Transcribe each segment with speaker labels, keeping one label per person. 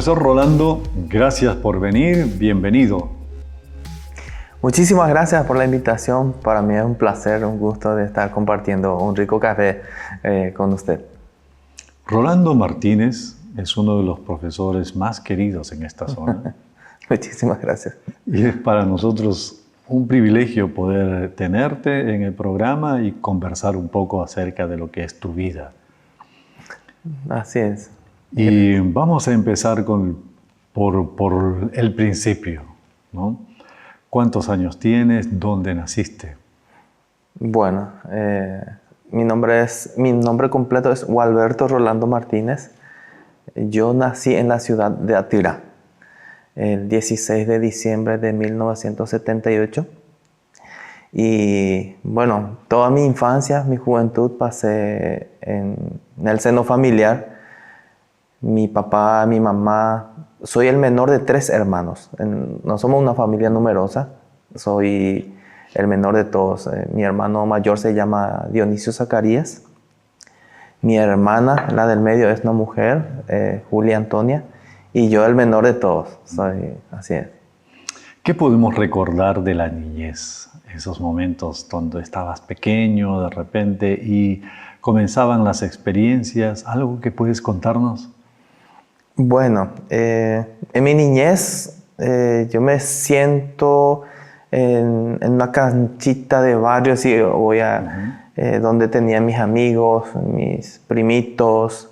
Speaker 1: Profesor Rolando, gracias por venir, bienvenido.
Speaker 2: Muchísimas gracias por la invitación. Para mí es un placer, un gusto de estar compartiendo un rico café con usted.
Speaker 1: Rolando Martínez es uno de los profesores más queridos en esta zona.
Speaker 2: Muchísimas gracias.
Speaker 1: Y es para nosotros un privilegio poder tenerte en el programa y conversar un poco acerca de lo que es tu vida.
Speaker 2: Así es.
Speaker 1: Y vamos a empezar por el principio, ¿no? ¿Cuántos años tienes? ¿Dónde naciste?
Speaker 2: Bueno, mi nombre completo es Gualberto Rolando Martínez. Yo nací en la ciudad de Atirá, el 16 de diciembre de 1978. Y bueno, toda mi infancia, mi juventud pasé en el seno familiar. Mi papá, mi mamá, soy el menor de 3 hermanos. No somos una familia numerosa, soy el menor de todos. Mi hermano mayor se llama Dionisio Zacarías. Mi hermana, la del medio, es una mujer, Julia Antonia. Y yo el menor de todos, así es.
Speaker 1: ¿Qué podemos recordar de la niñez? Esos momentos donde estabas pequeño de repente y comenzaban las experiencias. ¿Algo que puedes contarnos?
Speaker 2: Bueno, en mi niñez yo me siento en una canchita de barrio, así, donde tenía mis amigos, mis primitos,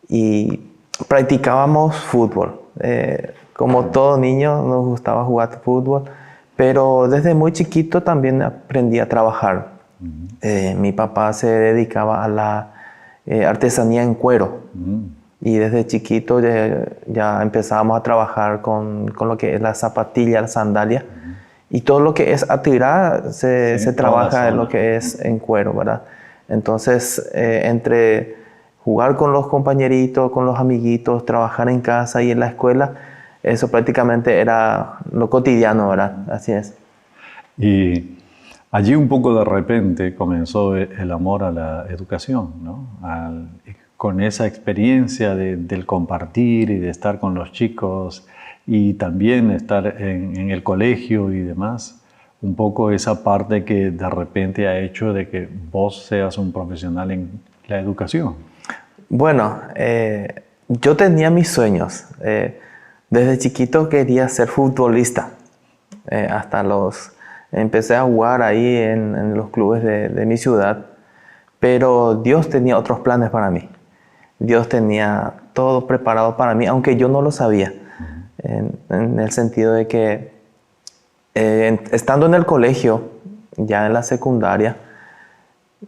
Speaker 2: y practicábamos fútbol. Como todo niño nos gustaba jugar fútbol, pero desde muy chiquito también aprendí a trabajar. Mi papá se dedicaba a la artesanía en cuero. Y desde chiquito ya empezábamos a trabajar con lo que es la zapatilla, la sandalia. Y todo lo que es Atirá se trabaja en lo que es en cuero, ¿verdad? Entonces, entre jugar con los compañeritos, con los amiguitos, trabajar en casa y en la escuela, eso prácticamente era lo cotidiano, ¿verdad? Así es.
Speaker 1: Y allí un poco de repente comenzó el amor a la educación, ¿no? Con esa experiencia del compartir y de estar con los chicos y también estar en el colegio y demás, un poco esa parte que de repente ha hecho de que vos seas un profesional en la educación.
Speaker 2: Bueno, yo tenía mis sueños. Desde chiquito quería ser futbolista. Empecé a jugar ahí en los clubes de mi ciudad, pero Dios tenía otros planes para mí. Dios tenía todo preparado para mí, aunque yo no lo sabía, en el sentido de que estando en el colegio, ya en la secundaria,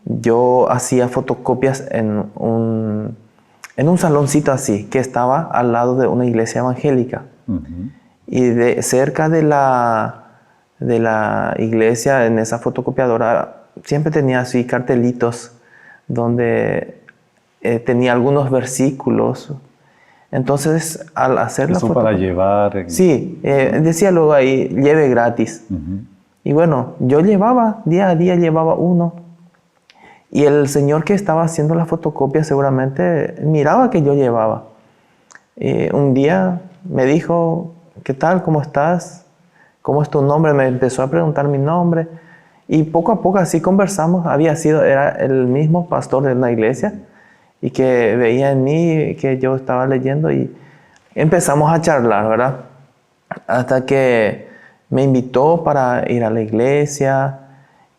Speaker 2: yo hacía fotocopias en un saloncito así, que estaba al lado de una iglesia evangélica. Y cerca de la iglesia, en esa fotocopiadora, siempre tenía así cartelitos donde tenía algunos versículos. Entonces, al hacer la
Speaker 1: fotocopia... para llevar...
Speaker 2: Sí, decía luego ahí, lleve gratis. Y bueno, yo llevaba, día a día llevaba uno. Y el señor que estaba haciendo la fotocopia seguramente miraba que yo llevaba. Un día me dijo, ¿qué tal? ¿Cómo estás? ¿Cómo es tu nombre? Me empezó a preguntar mi nombre. Y poco a poco así conversamos. Era el mismo pastor de una iglesia y que veía en mí que yo estaba leyendo y empezamos a charlar, ¿verdad? Hasta que me invitó para ir a la iglesia.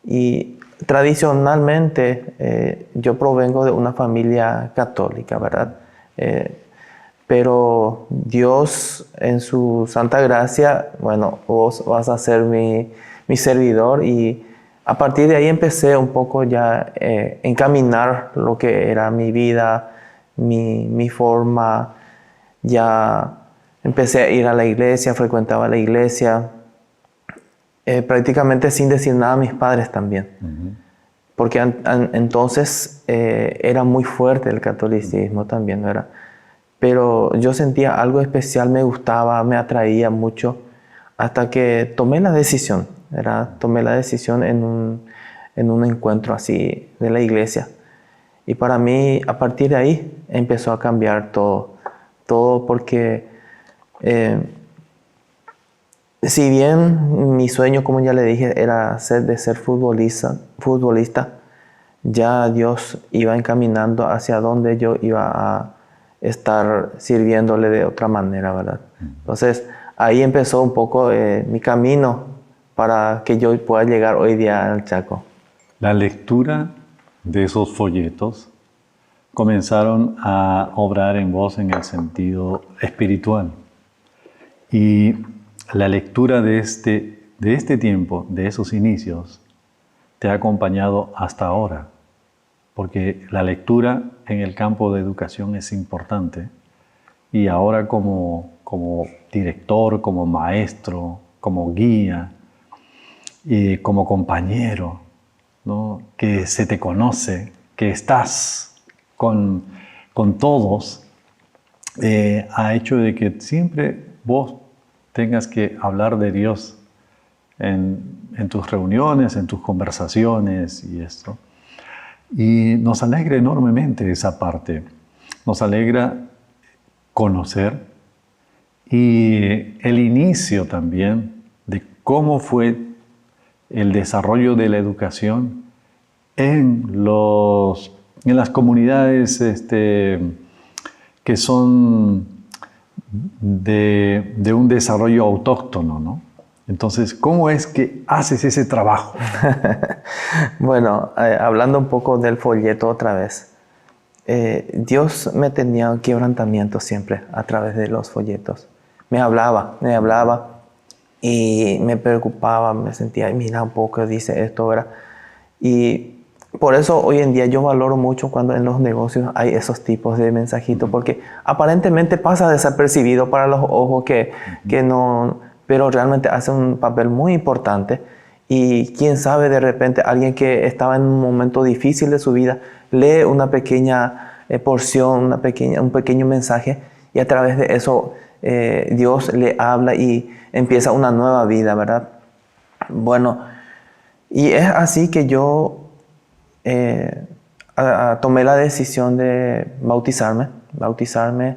Speaker 2: Y tradicionalmente yo provengo de una familia católica, ¿verdad? Pero Dios en su santa gracia, bueno, vos vas a ser mi servidor, y a partir de ahí empecé un poco ya encaminar lo que era mi vida, mi forma. Ya empecé a ir a la iglesia, frecuentaba la iglesia, prácticamente sin decir nada a mis padres también. Porque entonces era muy fuerte el catolicismo también, ¿verdad? Pero yo sentía algo especial, me gustaba, me atraía mucho, hasta que tomé la decisión, ¿verdad? Tomé la decisión en un encuentro así de la iglesia. Y para mí, a partir de ahí, empezó a cambiar todo porque Si bien mi sueño, como ya le dije, era de ser futbolista, ya Dios iba encaminando hacia donde yo iba a estar sirviéndole de otra manera, ¿verdad? Entonces, ahí empezó un poco mi camino para que yo pueda llegar hoy día al Chaco.
Speaker 1: La lectura de esos folletos comenzaron a obrar en vos en el sentido espiritual. Y la lectura de este tiempo, de esos inicios, te ha acompañado hasta ahora. Porque la lectura en el campo de educación es importante. Y ahora como director, como maestro, como guía, y como compañero, ¿no? Que se te conoce, que estás con todos, ha hecho de que siempre vos tengas que hablar de Dios en tus reuniones, en tus conversaciones y esto. Y nos alegra enormemente esa parte. Nos alegra conocer y el inicio también de cómo fue el desarrollo de la educación en las comunidades que son de un desarrollo autóctono, ¿no? Entonces, ¿cómo es que haces ese trabajo?
Speaker 2: Bueno, hablando un poco del folleto otra vez, Dios me tenía quebrantamiento siempre a través de los folletos. Me hablaba y me preocupaba, me sentía, mira un poco, dice esto, ¿verdad? Y por eso hoy en día yo valoro mucho cuando en los negocios hay esos tipos de mensajitos, porque aparentemente pasa desapercibido para los ojos que no, pero realmente hace un papel muy importante. Y quién sabe, de repente alguien que estaba en un momento difícil de su vida lee una pequeña porción, un pequeño mensaje, y a través de eso Dios le habla y empieza una nueva vida, ¿verdad? Bueno, y es así que yo tomé la decisión de bautizarme,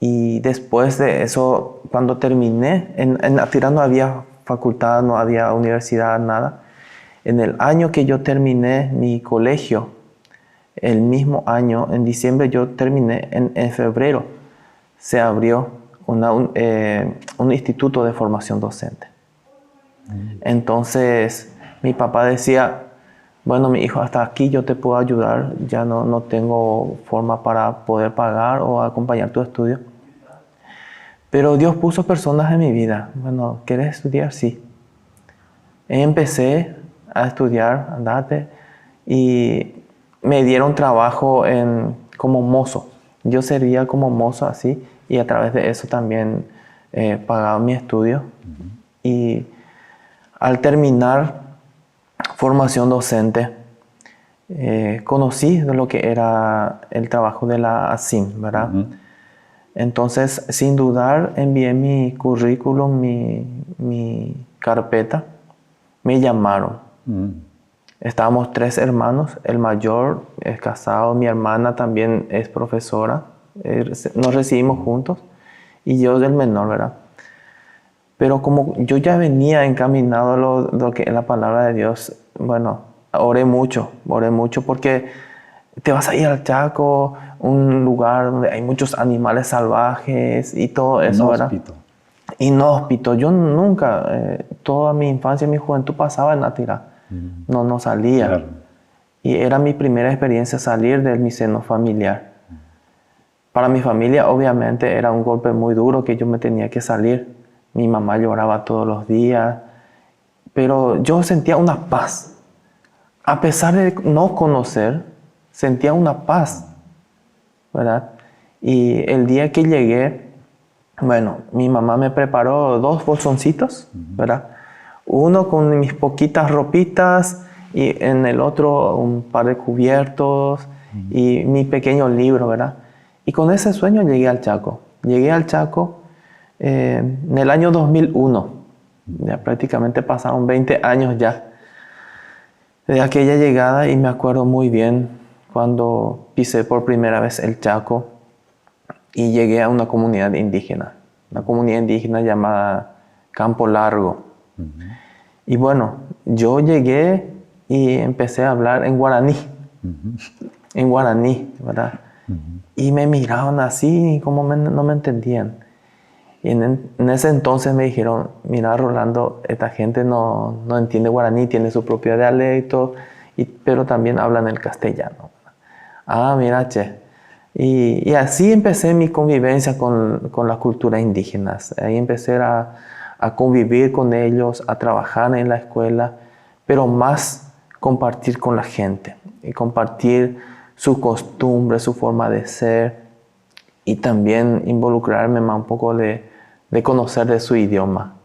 Speaker 2: y después de eso, cuando terminé, en Atirán no había facultad, no había universidad, nada. En el año que yo terminé mi colegio, el mismo año, en diciembre yo terminé, en febrero se abrió un instituto de formación docente. Entonces mi papá decía, bueno, mi hijo, hasta aquí yo te puedo ayudar, ya no tengo forma para poder pagar o acompañar tu estudio. Pero Dios puso personas en mi vida. Bueno, ¿quieres estudiar? Sí. Empecé a estudiar, andate, y me dieron trabajo como mozo. Yo servía como mozo así, y a través de eso también pagaba mi estudio. Y al terminar formación docente, conocí lo que era el trabajo de la ASIM, ¿verdad? Entonces, sin dudar, envié mi currículum, mi carpeta. Me llamaron. Estábamos 3 hermanos. El mayor es casado, mi hermana también es profesora. Nos recibimos juntos. Y yo del menor, ¿verdad? Pero como yo ya venía encaminado a lo que es la palabra de Dios, bueno, oré mucho porque te vas a ir al Chaco, un lugar donde hay muchos animales salvajes y todo eso, ¿verdad? Inhóspito. Yo nunca, toda mi infancia y mi juventud pasaba en Atirá. No salía. Claro. Y era mi primera experiencia salir de mi seno familiar. Para mi familia, obviamente, era un golpe muy duro que yo me tenía que salir. Mi mamá lloraba todos los días. Pero yo sentía una paz. A pesar de no conocer, sentía una paz, ¿verdad? Y el día que llegué, bueno, mi mamá me preparó 2 bolsoncitos, ¿verdad? Uno con mis poquitas ropitas y en el otro un par de cubiertos y mi pequeño libro, ¿verdad? Y con ese sueño llegué al Chaco. Llegué al Chaco en el año 2001. Ya prácticamente pasaron 20 años ya de aquella llegada, y me acuerdo muy bien cuando pisé por primera vez el Chaco y llegué a una comunidad indígena. una comunidad indígena llamada Campo Largo. Y bueno, yo llegué y empecé a hablar en guaraní, ¿verdad? Y me miraban así, como no me entendían. Y en ese entonces me dijeron, mira Rolando, esta gente no entiende guaraní, tiene su propio dialecto, pero también hablan el castellano. Ah, mira, che. Y así empecé mi convivencia con las culturas indígenas. Ahí empecé a convivir con ellos, a trabajar en la escuela, pero más compartir con la gente y compartir su costumbre, su forma de ser y también involucrarme más un poco de conocer de su idioma.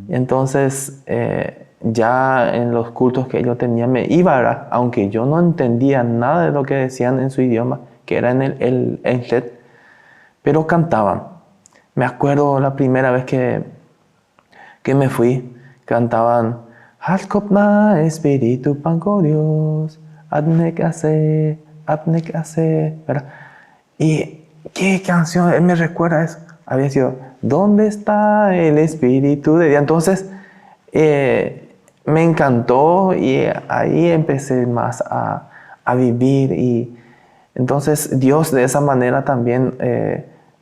Speaker 2: Entonces, ya en los cultos que yo tenía me iba, aunque yo no entendía nada de lo que decían en su idioma, que era en el Enlet, pero cantaban. Me acuerdo la primera vez que me fui, cantaban Halkopna Espíritu Panco Dios, Adnek Ase, ¿verdad? Y qué canción, él me recuerda eso. Había sido ¿Dónde está el Espíritu de Dios? Entonces me encantó y ahí empecé más a vivir. Y entonces Dios de esa manera también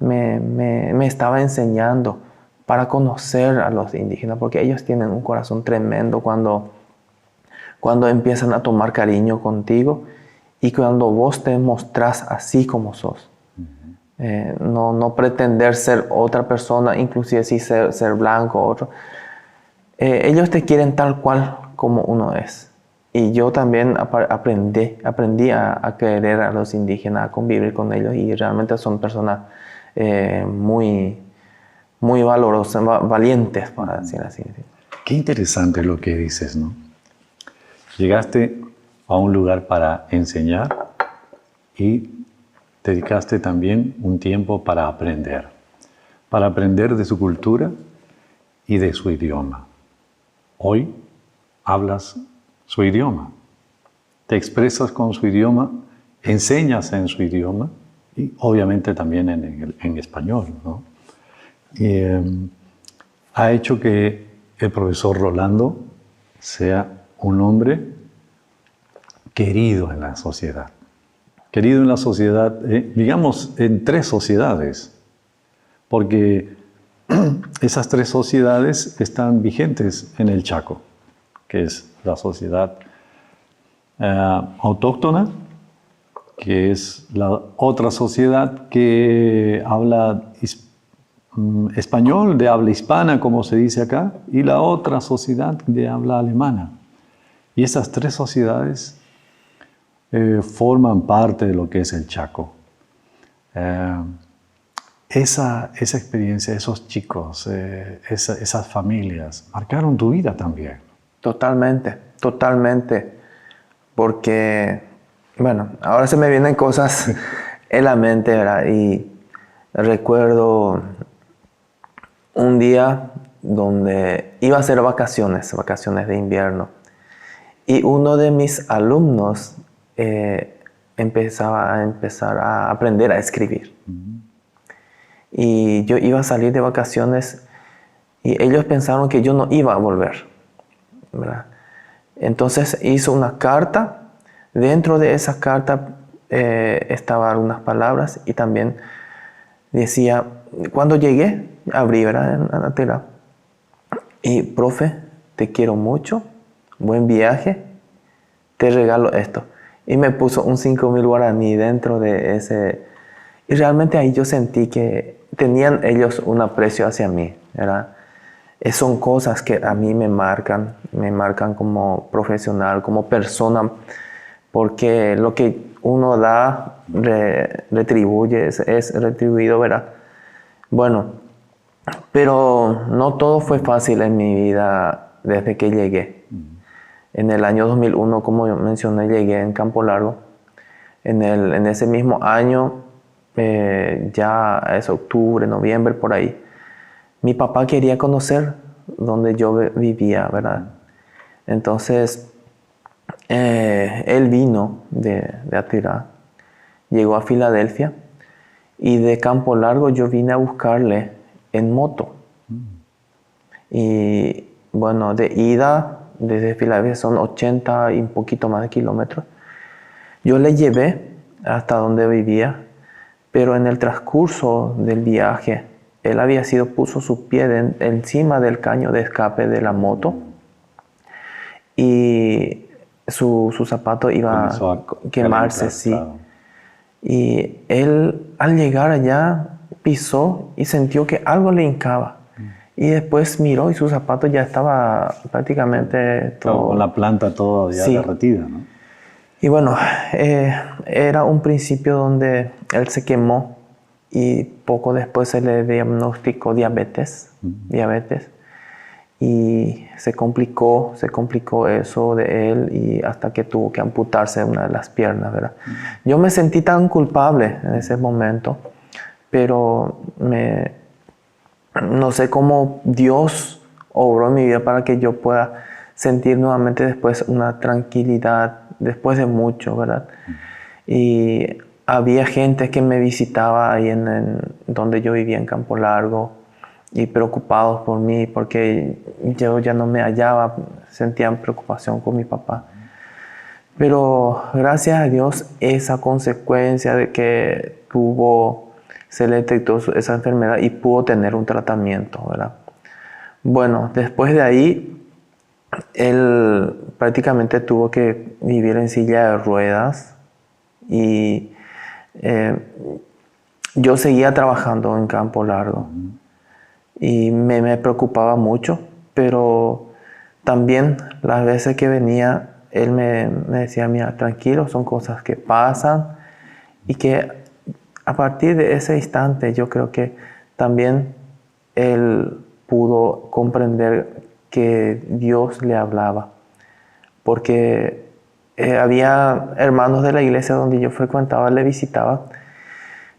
Speaker 2: me estaba enseñando para conocer a los indígenas, porque ellos tienen un corazón tremendo cuando empiezan a tomar cariño contigo y cuando vos te mostrás así como sos. No pretender ser otra persona, inclusive si ser blanco o otro. Ellos te quieren tal cual como uno es. Y yo también aprendí a querer a los indígenas, a convivir con ellos, y realmente son personas muy valorosas, valientes, para decir así.
Speaker 1: Qué interesante lo que dices, ¿no? Llegaste a un lugar para enseñar y dedicaste también un tiempo para aprender de su cultura y de su idioma. Hoy hablas su idioma, te expresas con su idioma, enseñas en su idioma y obviamente también en español, ¿no? Y ha hecho que el profesor Rolando sea un hombre querido en la sociedad. Querido en la sociedad, digamos, en 3 sociedades, porque esas 3 sociedades están vigentes en el Chaco, que es la sociedad autóctona, que es la otra sociedad que habla español, de habla hispana, como se dice acá, y la otra sociedad de habla alemana. Y esas 3 sociedades forman parte de lo que es el Chaco. Esa experiencia, esos chicos, esas familias, marcaron tu vida también.
Speaker 2: Totalmente, totalmente. Porque, bueno, ahora se me vienen cosas en la mente, ¿verdad? Y recuerdo un día donde iba a hacer vacaciones de invierno. Y uno de mis alumnos empezaba a aprender a escribir. Y yo iba a salir de vacaciones y ellos pensaron que yo no iba a volver, ¿verdad? Entonces hizo una carta. Dentro de esa carta estaban algunas palabras y también decía, cuando llegué, abrí, ¿verdad?, en la tela. Y, profe, te quiero mucho, buen viaje, te regalo esto. Y me puso un 5.000 guaraní dentro de ese. Y realmente ahí yo sentí que tenían ellos un aprecio hacia mí, ¿verdad? Son cosas que a mí me marcan como profesional, como persona, porque lo que uno da, retribuye, es retribuido, ¿verdad? Bueno, pero no todo fue fácil en mi vida desde que llegué. En el año 2001, como yo mencioné, llegué en Campo Largo. En ese mismo año, ya es octubre, noviembre, por ahí, mi papá quería conocer donde yo vivía, ¿verdad? Entonces, él vino de Atirá, llegó a Filadelfia, y de Campo Largo yo vine a buscarle en moto. Y bueno, de ida desde Filadelfia son 80 y un poquito más de kilómetros. Yo le llevé hasta donde vivía, pero en el transcurso del viaje, él puso su pie encima del caño de escape de la moto y su zapato iba a quemarse, sí. Claro. Y él, al llegar allá, pisó y sintió que algo le hincaba. Y después miró y su zapato ya estaba prácticamente todo...
Speaker 1: Con la planta toda ya derretida, ¿no?
Speaker 2: Y bueno, era un principio donde él se quemó y poco después se le diagnosticó diabetes. Y se complicó eso de él y hasta que tuvo que amputarse una de las piernas, ¿verdad? Yo me sentí tan culpable en ese momento, pero no sé cómo Dios obró en mi vida para que yo pueda sentir nuevamente después una tranquilidad, después de mucho, ¿verdad? Y había gente que me visitaba ahí en donde yo vivía en Campo Largo y preocupados por mí porque yo ya no me hallaba, sentían preocupación con mi papá. Pero gracias a Dios esa consecuencia de que se le detectó esa enfermedad y pudo tener un tratamiento, ¿verdad? Bueno, después de ahí él prácticamente tuvo que vivir en silla de ruedas y yo seguía trabajando en Campo Largo y me preocupaba mucho, pero también las veces que venía él me decía, mira, tranquilo, son cosas que pasan y que a partir de ese instante yo creo que también él pudo comprender que Dios le hablaba, porque había hermanos de la iglesia donde yo frecuentaba, le visitaban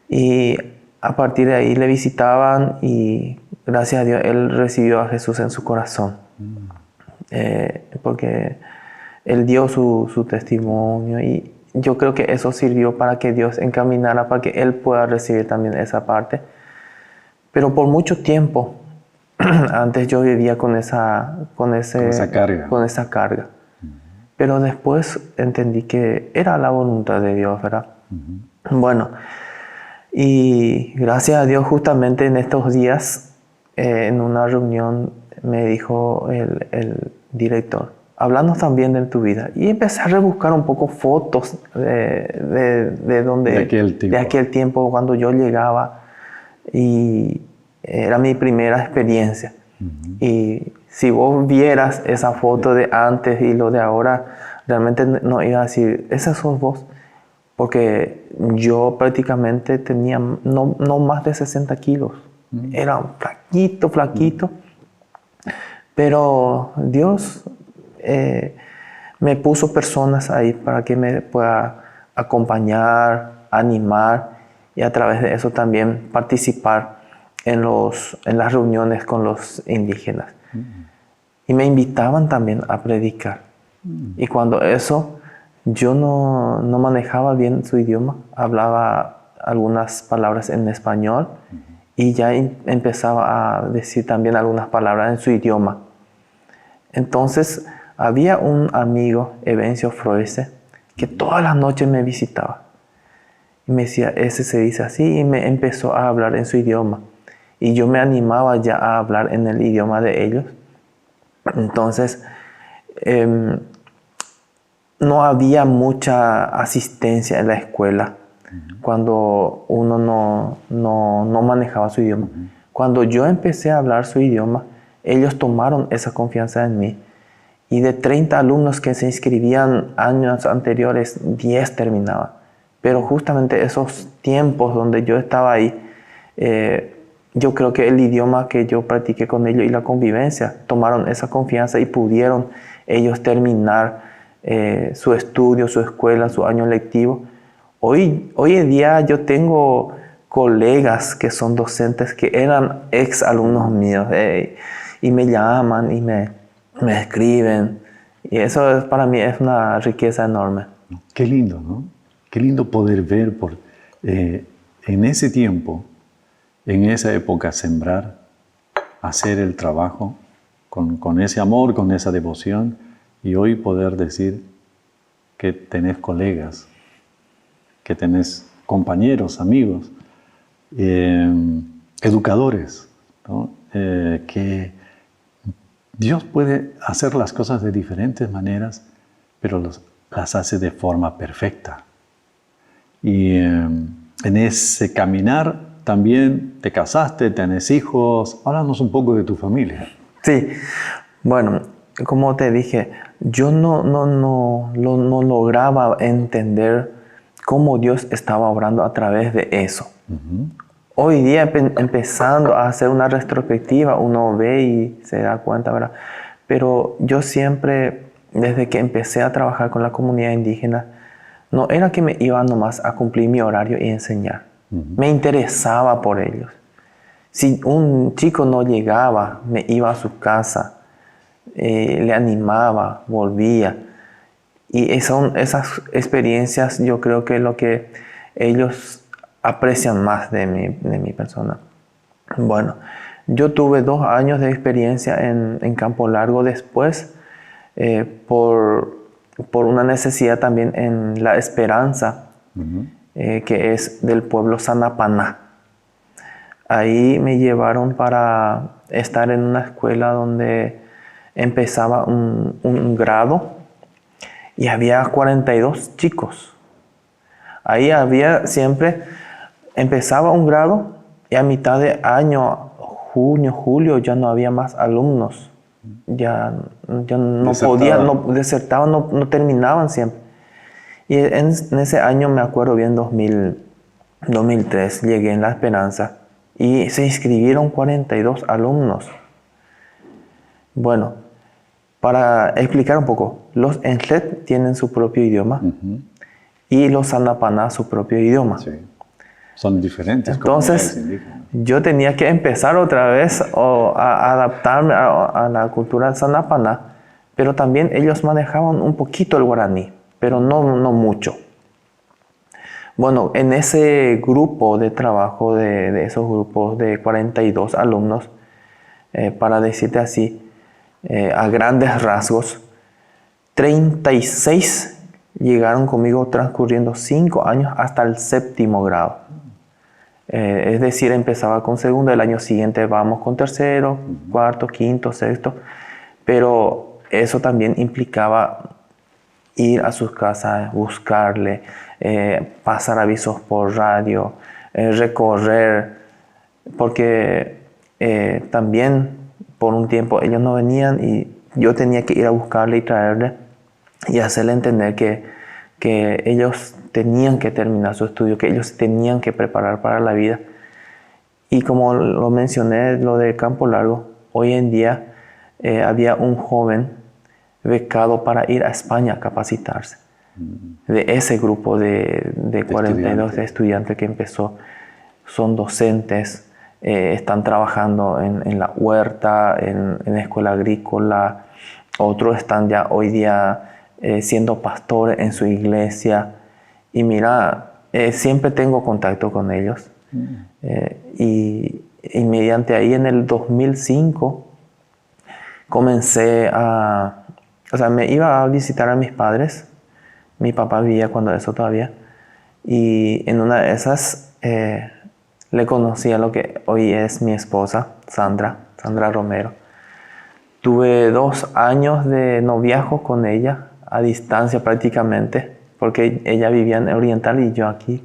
Speaker 2: y a partir de ahí le visitaban y gracias a Dios él recibió a Jesús en su corazón, porque él dio su testimonio y yo creo que eso sirvió para que Dios encaminara para que él pueda recibir también esa parte. Pero por mucho tiempo antes yo vivía con esa carga. Pero después entendí que era la voluntad de Dios, ¿verdad? Bueno, y gracias a Dios justamente en estos días, en una reunión me dijo el director, háblanos también de tu vida. Y empecé a rebuscar un poco fotos de aquel tiempo cuando yo llegaba y era mi primera experiencia. Y si vos vieras esa foto de antes y lo de ahora, realmente no iba a decir, esa sos vos. Porque yo prácticamente tenía no más de 60 kilos. Era flaquito. Pero Dios me puso personas ahí para que me pueda acompañar, animar y a través de eso también participar en las reuniones con los indígenas. Y me invitaban también a predicar. Y cuando yo no manejaba bien su idioma, hablaba algunas palabras en español y ya empezaba a decir también algunas palabras en su idioma. Entonces había un amigo, Evencio Froese, que todas las noches me visitaba. Y me decía, ese se dice así, y me empezó a hablar en su idioma. Y yo me animaba ya a hablar en el idioma de ellos. Entonces, no había mucha asistencia en la escuela cuando uno no manejaba su idioma. Cuando yo empecé a hablar su idioma, ellos tomaron esa confianza en mí. Y de 30 alumnos que se inscribían años anteriores, 10 terminaban. Pero justamente esos tiempos donde yo estaba ahí, yo creo que el idioma que yo practiqué con ellos y la convivencia tomaron esa confianza y pudieron ellos terminar su estudio, su escuela, su año lectivo. Hoy en día yo tengo colegas que son docentes que eran ex alumnos míos y me llaman y me escriben. Y eso para mí es una riqueza enorme.
Speaker 1: Qué lindo, ¿no? Qué lindo poder ver en ese tiempo, en esa época, sembrar hacer el trabajo con ese amor, con esa devoción, y hoy poder decir que tenés colegas, que tenés compañeros, amigos, educadores, ¿no? Que Dios puede hacer las cosas de diferentes maneras, pero las hace de forma perfecta. Y en ese caminar también te casaste, tenés hijos. Háblanos un poco de tu familia.
Speaker 2: Sí, bueno, como te dije, yo no lograba entender cómo Dios estaba obrando a través de eso. Hoy día, empezando a hacer una retrospectiva, uno ve y se da cuenta, ¿verdad? Pero yo siempre, desde que empecé a trabajar con la comunidad indígena, no era que me iba nomás a cumplir mi horario y enseñar. Me interesaba por ellos. Si un chico no llegaba, me iba a su casa, le animaba, volvía. Y son esas experiencias, yo creo que es lo que ellos aprecian más de mi persona. Bueno, yo tuve 2 años de experiencia en Campo Largo después, por una necesidad también en La Esperanza, que es del pueblo Sanapaná. Ahí me llevaron para estar en una escuela donde empezaba un grado y había 42 chicos. Ahí había siempre, empezaba un grado y a mitad de año, junio, julio, ya no había más alumnos. Ya no podían, no desertaban, no terminaban siempre. Y en ese año, me acuerdo bien, 2003, llegué en La Esperanza y se inscribieron 42 alumnos. Bueno, para explicar un poco, los Enllet tienen su propio idioma y los Sanapaná su propio idioma.
Speaker 1: Sí. Son diferentes.
Speaker 2: Entonces, yo tenía que empezar otra vez a adaptarme a la cultura Sanapaná, pero también ellos manejaban un poquito el guaraní, pero no mucho. Bueno, en ese grupo de trabajo, de esos grupos de 42 alumnos, para decirte así, a grandes rasgos, 36 llegaron conmigo transcurriendo 5 años hasta el 7º grado. Es decir, empezaba con segundo, el año siguiente vamos con tercero, cuarto, quinto, sexto, pero eso también implicaba ir a sus casas, buscarle, pasar avisos por radio, recorrer, porque también por un tiempo ellos no venían y yo tenía que ir a buscarle y traerle y hacerle entender que ellos tenían que terminar su estudio, que ellos tenían que preparar para la vida. Y como lo mencioné, lo de Campo Largo, hoy en día había un joven becado para ir a España a capacitarse. De ese grupo de 42 estudiantes que empezó, son docentes, están trabajando en la huerta, en la escuela agrícola, otros están ya hoy día siendo pastores en su iglesia. Y mira, siempre tengo contacto con ellos. Y mediante ahí en el 2005 comencé me iba a visitar a mis padres. Mi papá vivía cuando eso todavía. Y en una de esas le conocí a lo que hoy es mi esposa, Sandra Romero. Tuve 2 años de noviazgo con ella, a distancia prácticamente, porque ella vivía en Oriental y yo aquí.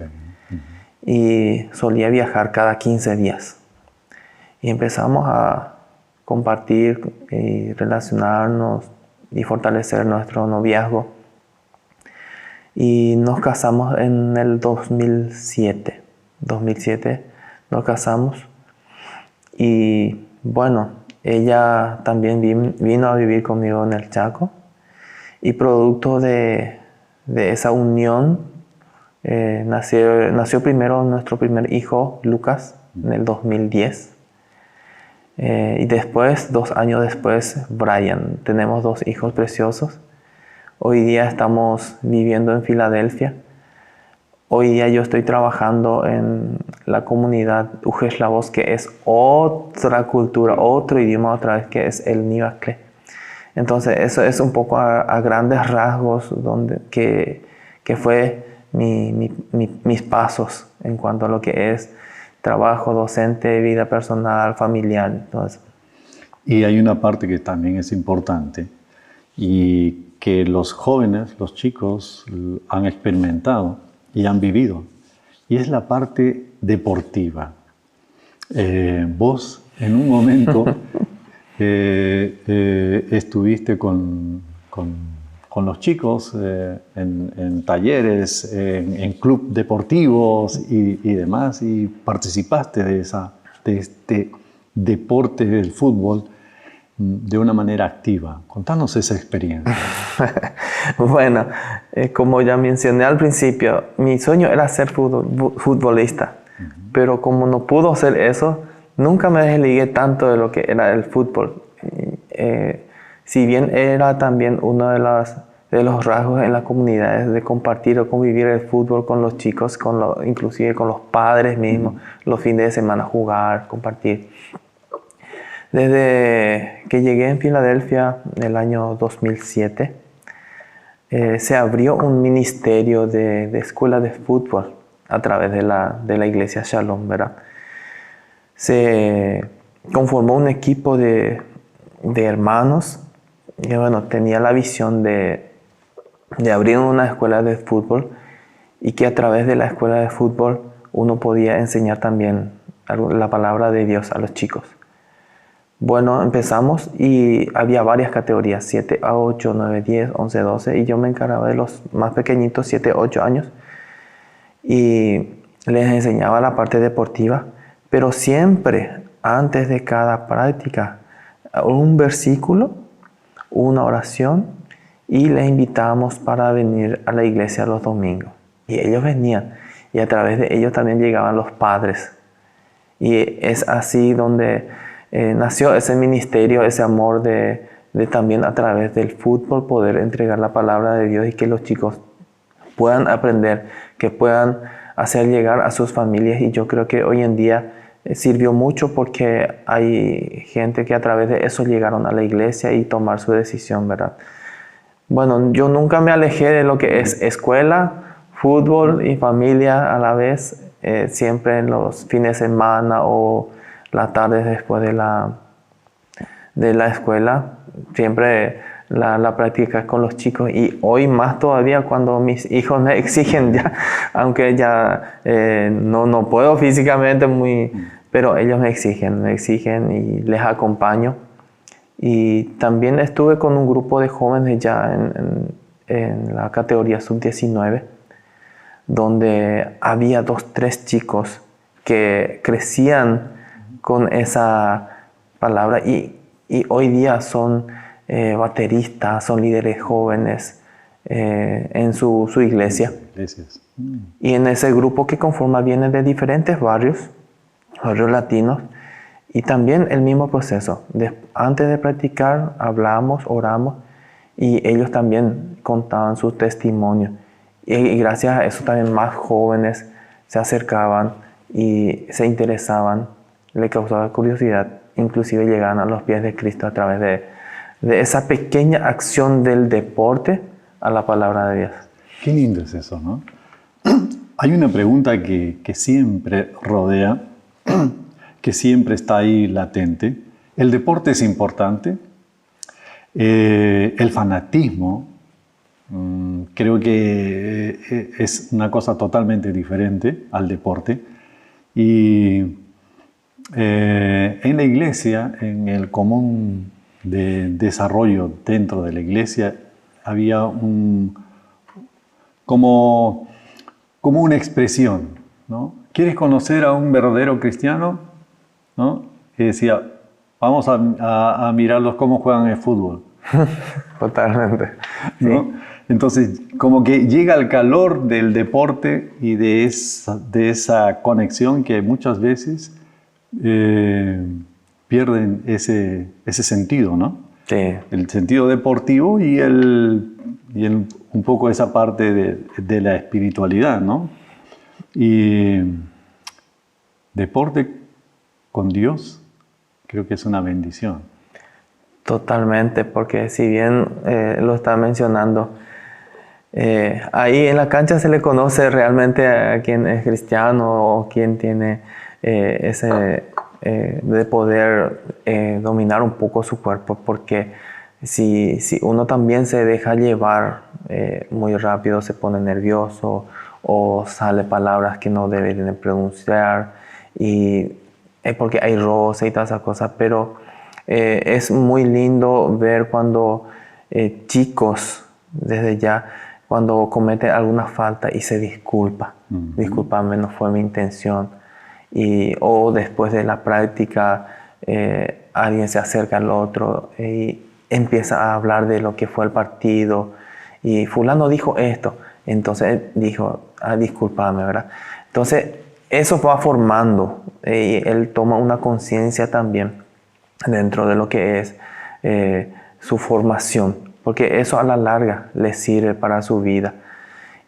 Speaker 2: Y solía viajar cada 15 días. Y empezamos a compartir y relacionarnos y fortalecer nuestro noviazgo. Y nos casamos en el 2007. 2007 nos casamos. Y bueno, ella también vino a vivir conmigo en el Chaco. Y producto de esa unión, nació primero nuestro primer hijo, Lucas, en el 2010. Y después, 2 años después, Brian. Tenemos 2 hijos preciosos. Hoy día estamos viviendo en Filadelfia. hoy día yo estoy trabajando en la comunidad Ujexlavos, que es otra cultura, otro idioma otra vez, que es el Nivacle. Entonces eso es un poco a grandes rasgos que fue mis pasos en cuanto a lo que es trabajo docente, vida personal, familiar, todo eso.
Speaker 1: Y hay una parte que también es importante y que los jóvenes, los chicos han experimentado y han vivido, y es la parte deportiva. Vos en un momento estuviste con los chicos en talleres, en club deportivos y demás, y participaste de este deporte del fútbol de una manera activa. Contanos esa experiencia.
Speaker 2: Bueno, como ya mencioné al principio, mi sueño era ser futbolista, pero como no pudo ser eso, nunca me desligué tanto de lo que era el fútbol. Si bien era también uno de los rasgos en las comunidades de compartir o convivir el fútbol con los chicos, inclusive con los padres mismos, los fines de semana jugar, compartir. Desde que llegué en Filadelfia en el año 2007, se abrió un ministerio de escuela de fútbol a través de la iglesia Shalom, ¿verdad? Se conformó un equipo de hermanos y bueno, tenía la visión de abrir una escuela de fútbol y que a través de la escuela de fútbol uno podía enseñar también la palabra de Dios a los chicos. Bueno, empezamos y había varias categorías, 7 a 8, 9, 10, 11, 12, y yo me encargaba de los más pequeñitos, 7, 8 años, y les enseñaba la parte deportiva, pero siempre antes de cada práctica, un versículo, una oración, y les invitábamos para venir a la iglesia los domingos. Y ellos venían, y a través de ellos también llegaban los padres. Y es así donde nació ese ministerio, ese amor de también a través del fútbol poder entregar la palabra de Dios y que los chicos puedan aprender, que puedan hacer llegar a sus familias. Y yo creo que hoy en día sirvió mucho porque hay gente que a través de eso llegaron a la iglesia y tomar su decisión, ¿verdad? Bueno, yo nunca me alejé de lo que es escuela, fútbol y familia a la vez, siempre en los fines de semana o las tardes después de la escuela, siempre la práctica con los chicos, y hoy más todavía cuando mis hijos me exigen ya, aunque ya no puedo físicamente pero ellos me exigen y les acompaño. Y también estuve con un grupo de jóvenes ya en la categoría sub-19, donde había 2, 3 chicos que crecían con esa palabra y hoy día son bateristas, son líderes jóvenes en su iglesia. Y en ese grupo que conforma viene de diferentes barrios latinos, y también el mismo proceso. Antes de practicar, hablamos, oramos, y ellos también contaban su testimonio. Y gracias a eso también más jóvenes se acercaban y se interesaban, le causaba curiosidad, inclusive llegaban a los pies de Cristo a través de esa pequeña acción del deporte a la palabra de Dios.
Speaker 1: Qué lindo es eso, ¿no? Hay una pregunta que siempre rodea, que siempre está ahí latente. ¿El deporte es importante? El fanatismo, creo que es una cosa totalmente diferente al deporte. Y en la iglesia, en el común de desarrollo dentro de la iglesia, había como una expresión, ¿no? ¿Quieres conocer a un verdadero cristiano? ¿No? Y decía, vamos a mirarlos cómo juegan el fútbol.
Speaker 2: Totalmente.
Speaker 1: ¿No?
Speaker 2: Sí.
Speaker 1: Entonces, como que llega el calor del deporte y de esa conexión que muchas veces pierden ese sentido, ¿no?
Speaker 2: Sí.
Speaker 1: El sentido deportivo y un poco esa parte de la espiritualidad, ¿no? Y deporte con Dios creo que es una bendición.
Speaker 2: Totalmente, porque si bien lo está mencionando, ahí en la cancha se le conoce realmente a quien es cristiano o quien tiene ese de poder dominar un poco su cuerpo, porque si uno también se deja llevar muy rápido, se pone nervioso o sale palabras que no deben pronunciar, y porque hay roce y todas esas cosas, pero es muy lindo ver cuando chicos desde ya, cuando cometen alguna falta y se disculpa. Discúlpame, no fue mi intención. O después de la práctica alguien se acerca al otro y empieza a hablar de lo que fue el partido y fulano dijo esto, entonces dijo, discúlpame, ¿verdad? Entonces eso va formando y él toma una conciencia también dentro de lo que es su formación, porque eso a la larga le sirve para su vida.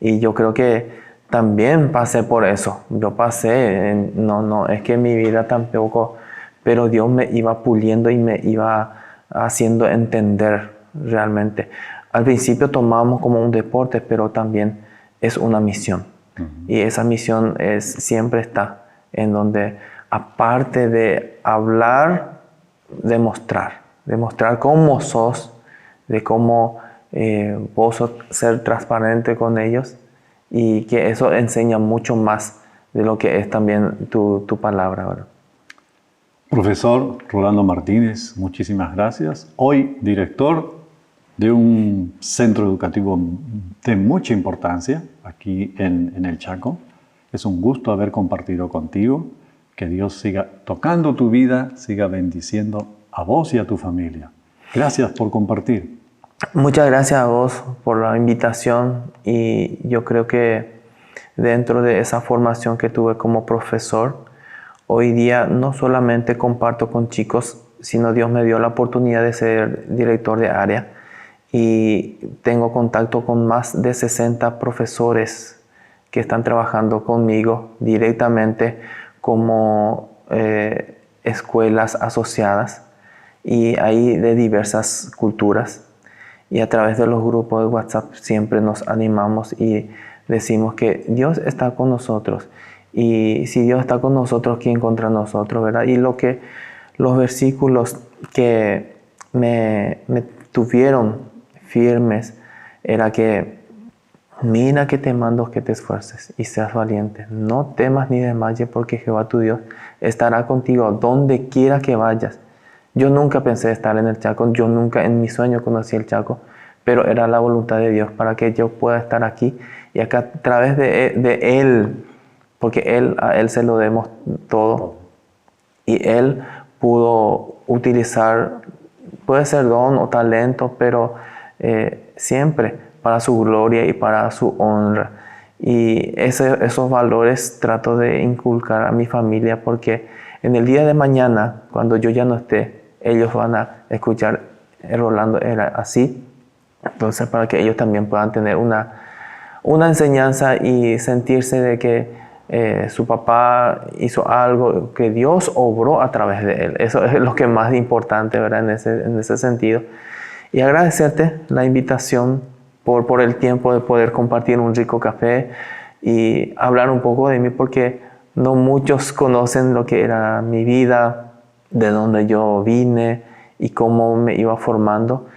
Speaker 2: Y yo creo que también pasé por eso. Yo pasé, no es que mi vida tampoco, pero Dios me iba puliendo y me iba haciendo entender realmente. Al principio tomamos como un deporte, pero también es una misión. Y esa misión siempre está en donde, aparte de hablar, demostrar cómo sos, de cómo vos sos, ser transparente con ellos, y que eso enseña mucho más de lo que es también tu palabra, ¿verdad?
Speaker 1: Profesor Rolando Martínez, muchísimas gracias. Hoy director de un centro educativo de mucha importancia aquí en el Chaco. Es un gusto haber compartido contigo. Que Dios siga tocando tu vida, siga bendiciendo a vos y a tu familia. Gracias por compartir.
Speaker 2: Muchas gracias a vos por la invitación, y yo creo que dentro de esa formación que tuve como profesor, hoy día no solamente comparto con chicos, sino Dios me dio la oportunidad de ser director de área y tengo contacto con más de 60 profesores que están trabajando conmigo directamente como escuelas asociadas, y hay de diversas culturas. Y a través de los grupos de WhatsApp siempre nos animamos y decimos que Dios está con nosotros. Y si Dios está con nosotros, ¿quién contra nosotros, verdad? Y los versículos que me tuvieron firmes era que mira que te mando que te esfuerces y seas valiente. No temas ni desmayes, porque Jehová tu Dios estará contigo donde quiera que vayas. Yo nunca pensé estar en el Chaco, yo nunca en mi sueño conocí el Chaco, pero era la voluntad de Dios para que yo pueda estar aquí, y acá a través de Él, porque a Él se lo demos todo, y Él pudo utilizar, puede ser don o talento, pero siempre para su gloria y para su honra. Y esos valores trato de inculcar a mi familia, porque en el día de mañana, cuando yo ya no esté, ellos van a escuchar, Rolando era así. Entonces, para que ellos también puedan tener una enseñanza y sentirse de que su papá hizo algo, que Dios obró a través de él. Eso es lo que es más importante, ¿verdad? En ese sentido. Y agradecerte la invitación por el tiempo de poder compartir un rico café y hablar un poco de mí, porque no muchos conocen lo que era mi vida, de dónde yo vine y cómo me iba formando,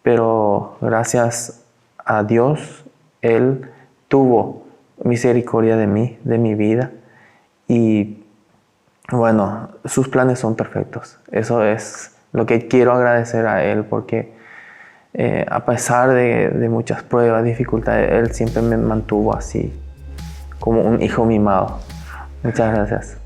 Speaker 2: pero gracias a Dios, Él tuvo misericordia de mí, de mi vida, y bueno, sus planes son perfectos. Eso es lo que quiero agradecer a Él, porque a pesar de muchas pruebas, dificultades, Él siempre me mantuvo así, como un hijo mimado. Muchas gracias.